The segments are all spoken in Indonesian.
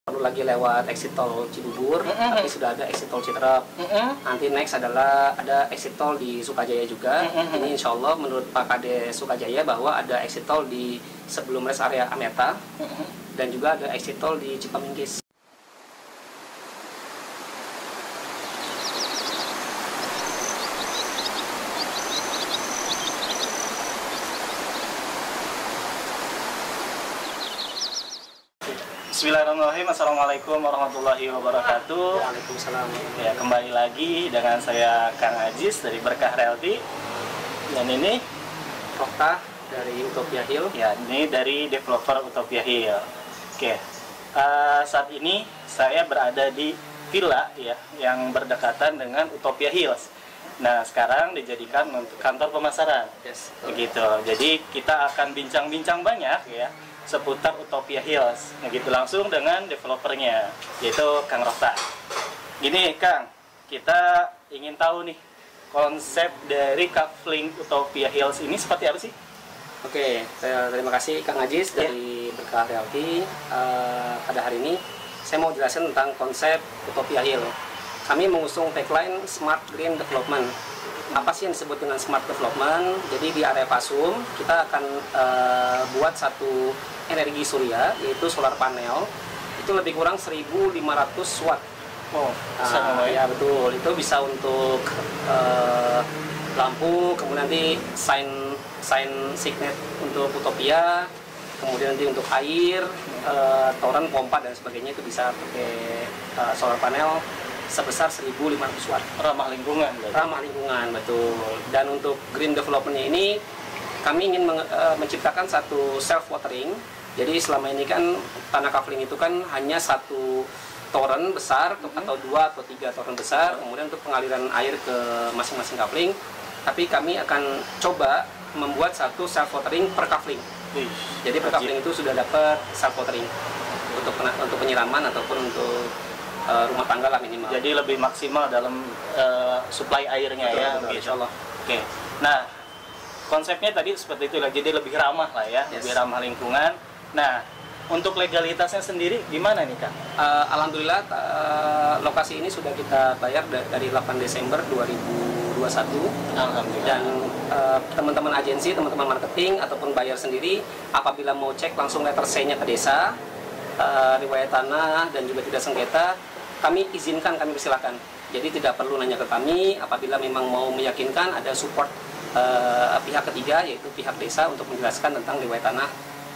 perlu lagi lewat exit tol Cibubur, tapi sudah ada exit tol Citerep. Nanti next adalah ada exit tol di Sukajaya juga. Ini insya Allah menurut Pak Kades Sukajaya bahwa ada exit tol di sebelum rest area Ameta, dan juga ada exit tol di Cipaminggis. Bismillahirrahmanirrahim. Assalamualaikum warahmatullahi wabarakatuh. Waalaikumsalam. Ya, kembali lagi dengan saya Kang Ajis dari Berkah Realty. Dan ini Rokta dari Utopia Hill. ya, ini dari developer Utopia Hill. Oke. Saat ini saya berada di villa ya yang berdekatan dengan Utopia Hills. Nah, sekarang dijadikan untuk kantor pemasaran. Yes. Begitu. Jadi kita akan bincang-bincang banyak ya seputar Utopia Hills. Nah, gitu langsung dengan developernya, yaitu Kang Rokta. Gini, Kang, kita ingin tahu nih konsep dari Kafling Utopia Hills ini seperti apa sih? Oke, terima kasih Kang Ajis dari Berkah Realty. Pada hari ini saya mau jelasin tentang konsep Utopia Hill. Kami mengusung tagline Smart Green Development. Apa sih yang disebut dengan Smart Development? Jadi di area Pasum kita akan buat satu energi surya, yaitu solar panel. Itu lebih kurang 1.500 watt. Oh, ya betul. Itu bisa untuk lampu, kemudian nanti sign signet untuk Utopia, kemudian nanti untuk air, toren, pompa dan sebagainya itu bisa pakai solar panel sebesar 1.500 watt. Ramah lingkungan. Ramah lingkungan, betul. Dan untuk green development ini kami ingin menciptakan satu self watering. Jadi selama ini kan tanah kafling itu kan hanya satu toren besar atau 2 atau 3 toren besar, kemudian untuk pengaliran air ke masing-masing kafling. Tapi kami akan coba membuat satu self watering per kafling. Jadi per kafling itu sudah dapat self watering untuk penyiraman ataupun untuk rumah tangga lah minimal. Jadi lebih maksimal dalam suplai airnya. Betul, ya, betul, gitu. insya Allah. Oke. Nah, konsepnya tadi seperti itu lah. Jadi lebih ramah lah ya, lebih ramah lingkungan. Nah, untuk legalitasnya sendiri gimana nih, Kak? Alhamdulillah lokasi ini sudah kita bayar dari 8 Desember 2021. Alhamdulillah. Dan teman-teman agensi, teman-teman marketing ataupun bayar sendiri apabila mau cek langsung letter C-nya ke desa, riwayat tanah dan juga tidak sengketa, kami izinkan, kami persilakan. Jadi tidak perlu nanya ke kami. Apabila memang mau meyakinkan, ada support pihak ketiga yaitu pihak desa untuk menjelaskan tentang riwayat tanah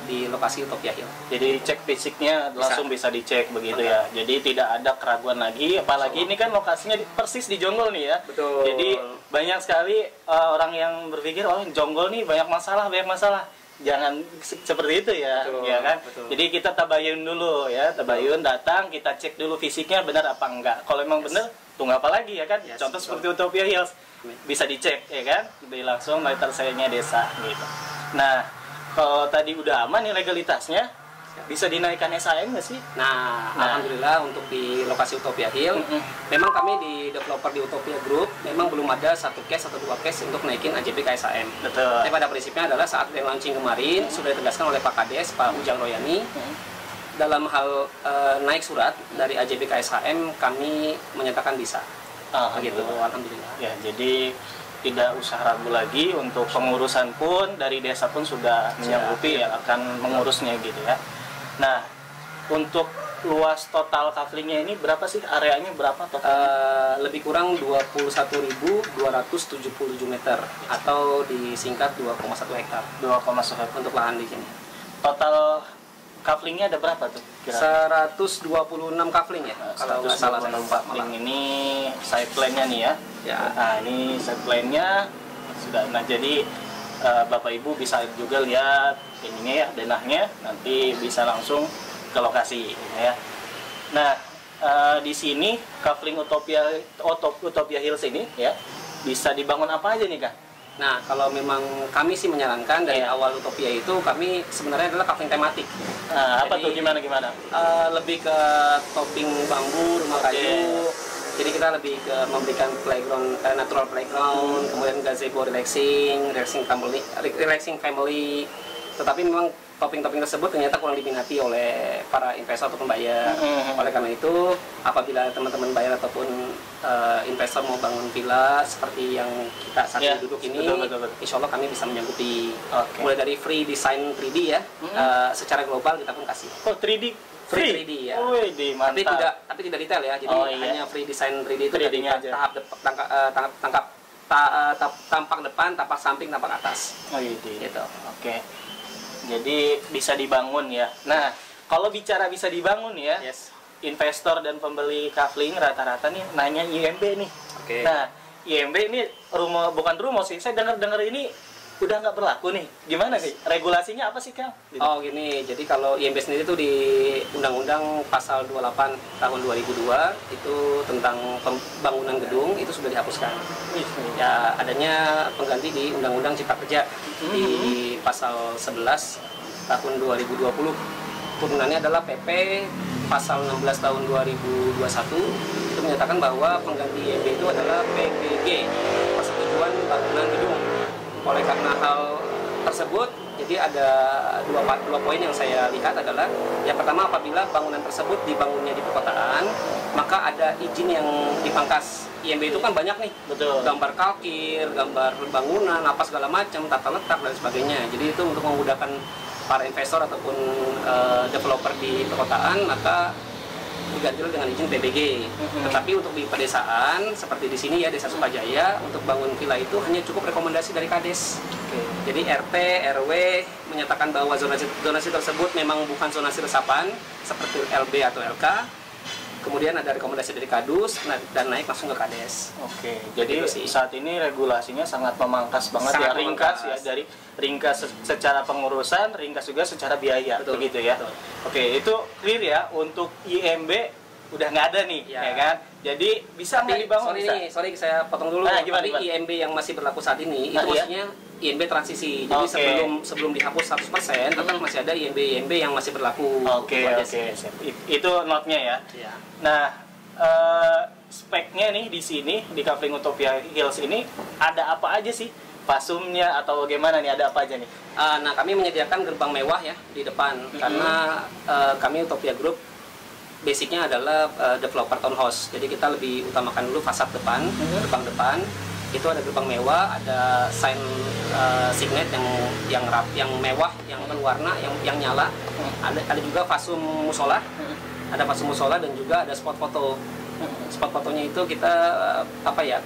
di lokasi Utopia Hill. Jadi cek fisiknya langsung bisa dicek begitu ya. Jadi tidak ada keraguan lagi. Apalagi ini kan lokasinya persis di Jonggol nih ya. Betul. Jadi banyak sekali orang yang berpikir oh Jonggol nih banyak masalah. Jangan seperti itu ya, betul, ya kan? Betul. Jadi kita tabayun dulu ya, datang kita cek dulu fisiknya benar apa enggak. Kalau emang benar, tunggu apa lagi ya kan? Contoh seperti Utopia Hills bisa dicek ya kan? Jadi langsung letter C-nya desa gitu. Nah, kalau tadi udah aman nih legalitasnya, bisa dinaikkan SAM nggak sih? Nah, alhamdulillah untuk di lokasi Utopia Hill, memang kami di developer di Utopia Group memang belum ada satu case atau 2 case untuk naikin AJP KSAM. Betul. Tapi pada prinsipnya adalah saat grand launching kemarin sudah ditegaskan oleh Pak Kades, Pak Ujang Royani, dalam hal naik surat dari AJP KSAM kami menyatakan bisa. Begitu, alhamdulillah. Ya, jadi tidak usah ragu lagi untuk pengurusan pun dari desa pun sudah menyanggupi ya akan mengurusnya gitu ya. Nah, untuk luas total kaflingnya ini berapa sih? Areanya berapa total? Lebih kurang 21.277 meter atau disingkat 2,1 hektar. 2,1 hektar untuk lahan di sini. Total kaflingnya ada berapa tuh? Kira 126 kafling ya, kalau nggak salah saya lupa. Ini side plan-nya nih ya. Nah, ini side plan-nya sudah. Nah, jadi Bapak Ibu bisa juga lihat ininya ya, denahnya, nanti bisa langsung ke lokasi ya. Nah, di sini kafling Utopia Hills ini ya bisa dibangun apa aja nih, Kak? Nah, kalau memang kami sih menyarankan dari awal Utopia itu kami sebenarnya adalah kafling tematik. Apa tuh gimana? Lebih ke topping bambu, rumah kayu. Jadi kita lebih ke memberikan playground, natural playground, kemudian gazebo relaxing family, Tetapi memang topping-topping tersebut ternyata kurang diminati oleh para investor ataupun buyer. Oleh karena itu, apabila teman-teman buyer ataupun investor mau bangun villa seperti yang kita saat ini duduk ini, betul. Insya Allah kami bisa menyanggupi. Mulai dari free design 3D ya, secara global kita pun kasih. Oh, 3D? Free 3D ya. Tapi tidak detail ya. Jadi hanya free design 3D itu dari tahap tampak depan, tampak samping, tampak atas. Oh iya. Gitu. Oke. Jadi bisa dibangun ya. Nah, kalau bicara bisa dibangun ya, investor dan pembeli kafling rata-rata nih nanya IMB nih. Nah, IMB ini bukan rumor sih. Saya dengar ini udah nggak berlaku nih. Gimana sih? Regulasinya apa sih, Kang? Gitu. Oh gini, jadi kalau IMB sendiri itu di Undang-Undang Pasal 28 tahun 2002 itu tentang pembangunan gedung itu sudah dihapuskan. Ya adanya pengganti di Undang-Undang Cipta Kerja di Pasal 11 tahun 2020. Turunannya adalah PP Pasal 16 tahun 2021 itu menyatakan bahwa pengganti IMB itu adalah PBG, Persetujuan Bangunan Gedung. Oleh karena hal tersebut, jadi ada dua poin yang saya lihat adalah yang pertama, apabila bangunan tersebut dibangunnya di perkotaan, maka ada izin yang dipangkas. IMB itu kan banyak nih, gambar kalkir, gambar bangunan, apa segala macam, tata letak dan sebagainya. Jadi itu untuk memudahkan para investor ataupun developer di perkotaan, maka diganti dengan izin PBG. Tetapi untuk di pedesaan seperti di sini ya, Desa Sukajaya, untuk bangun villa itu hanya cukup rekomendasi dari Kades. Jadi RT, RW menyatakan bahwa zonasi tersebut memang bukan zonasi resapan seperti LB atau LK. Kemudian ada rekomendasi dari Kadus dan naik langsung ke Kades. Jadi saat ini regulasinya sangat memangkas banget, sangat ringkas ya, dari ringkas secara pengurusan, ringkas juga secara biaya, begitu ya. Itu clear ya. Untuk IMB udah nggak ada nih, ya kan? Jadi bisa nggak dibangun? Sorry saya potong dulu. Tapi IMB yang masih berlaku saat ini itu maksudnya IMB transisi. Jadi sebelum dihapus 100%, tetap masih ada IMB yang masih berlaku. Itu note-nya ya. Nah, speknya nih di sini di Kafling Utopia Hills ini ada apa aja sih? Pasumnya atau bagaimana nih, ada apa aja nih? Nah, kami menyediakan gerbang mewah ya di depan karena kami Utopia Group basicnya adalah developer townhouse. Jadi kita lebih utamakan dulu fasad depan, gerbang depan. Itu ada gerbang mewah, ada sign signet yang mewah, yang berwarna, yang nyala. Ada juga fasum musola. Ada fasum musola dan juga ada spot foto. Spot fotonya itu kita kayak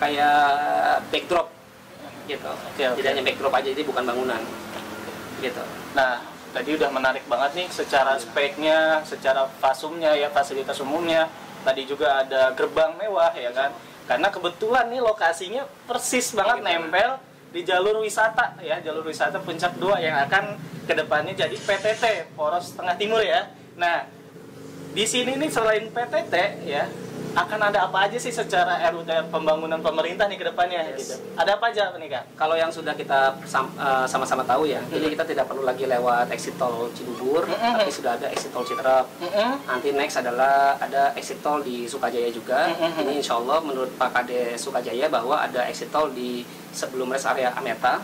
backdrop gitu. Jadi hanya backdrop aja, jadi bukan bangunan. Gitu. Nah, tadi udah menarik banget nih secara speknya, secara fasumnya ya, fasilitas umumnya. Tadi juga ada gerbang mewah ya kan. Karena kebetulan nih lokasinya persis banget nempel di jalur wisata ya, jalur wisata Puncak 2 yang akan kedepannya jadi PTT, Poros Tengah Timur ya. Nah, di sini nih selain PTT ya, akan ada apa aja sih secara RUT pembangunan pemerintah nih ke depannya gitu. Ada apa aja nih, Kak? Kalau yang sudah kita sama-sama tahu ya, jadi kita tidak perlu lagi lewat exit tol Cibubur, tapi sudah ada exit tol Citerep. Nanti next adalah ada exit tol di Sukajaya juga. Ini insya Allah menurut Pak Kades Sukajaya bahwa ada exit tol di sebelum rest area Ameta.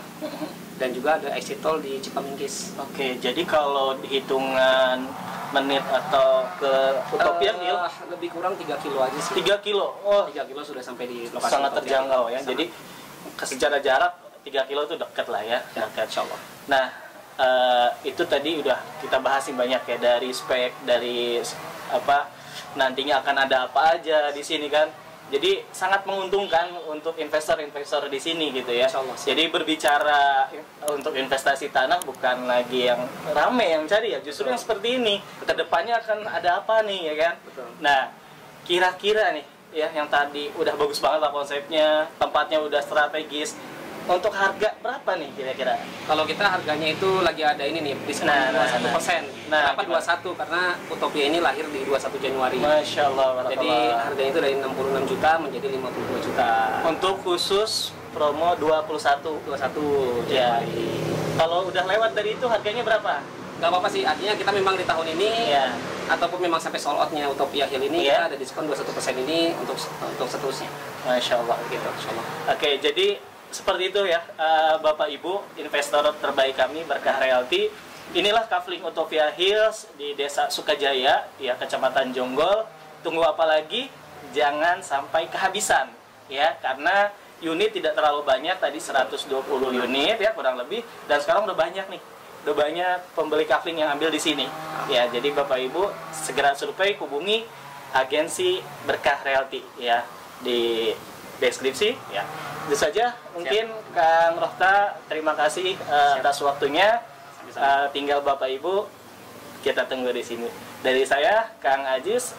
Dan juga ada exit tol di Cipamingkis. Jadi kalau hitungan menit atau ke Utopia Hill lebih kurang 3 kilo aja sih. 3 kilo? 3 kilo sudah sampai di lokasi. Sangat terjangkau ya. Jadi secara jarak 3 kilo itu dekat lah ya. Dekat, insya Allah. Nah, itu tadi udah kita bahasin banyak ya, dari spek, dari nantinya akan ada apa aja di sini kan. Jadi sangat menguntungkan untuk investor-investor di sini gitu ya. Jadi berbicara untuk investasi tanah bukan lagi yang rame yang cari ya, justru yang seperti ini. Kedepannya akan ada apa nih ya kan? Nah, kira-kira nih ya, yang tadi udah bagus banget lah konsepnya, tempatnya udah strategis. Untuk harga berapa nih kira-kira? Kalau kita harganya itu lagi ada ini nih, diskon 21%. Kenapa 21? Karena Utopia ini lahir di 21 Januari. Masya Allah. Jadi harganya itu dari 66 juta menjadi 52 juta. Untuk khusus promo 21 Januari. Kalau udah lewat dari itu harganya berapa? Gak apa-apa sih, artinya kita memang di tahun ini ataupun memang sampai sold out-nya Utopia Hill ini kita ada diskon 21% ini untuk seterusnya. Masya Allah gitu. Oke, jadi seperti itu ya, Bapak Ibu investor terbaik kami Berkah Realty. inilah Kafling Utopia Hills di Desa Sukajaya, ya, Kecamatan Jonggol. Tunggu apa lagi? Jangan sampai kehabisan, ya, karena unit tidak terlalu banyak, tadi 120 unit ya kurang lebih, dan sekarang udah banyak nih. Udah banyak pembeli kafling yang ambil di sini. Ya, jadi Bapak Ibu segera survei, hubungi agensi Berkah Realty ya di deskripsi ya. Itu saja mungkin. Siap. Kang Rohta, terima kasih atas waktunya. Tinggal Bapak Ibu kita tunggu di sini. Dari saya Kang Ajis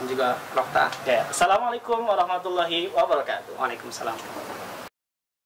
dan juga Rohta. Ya, Assalamualaikum warahmatullahi wabarakatuh. Waalaikumsalam.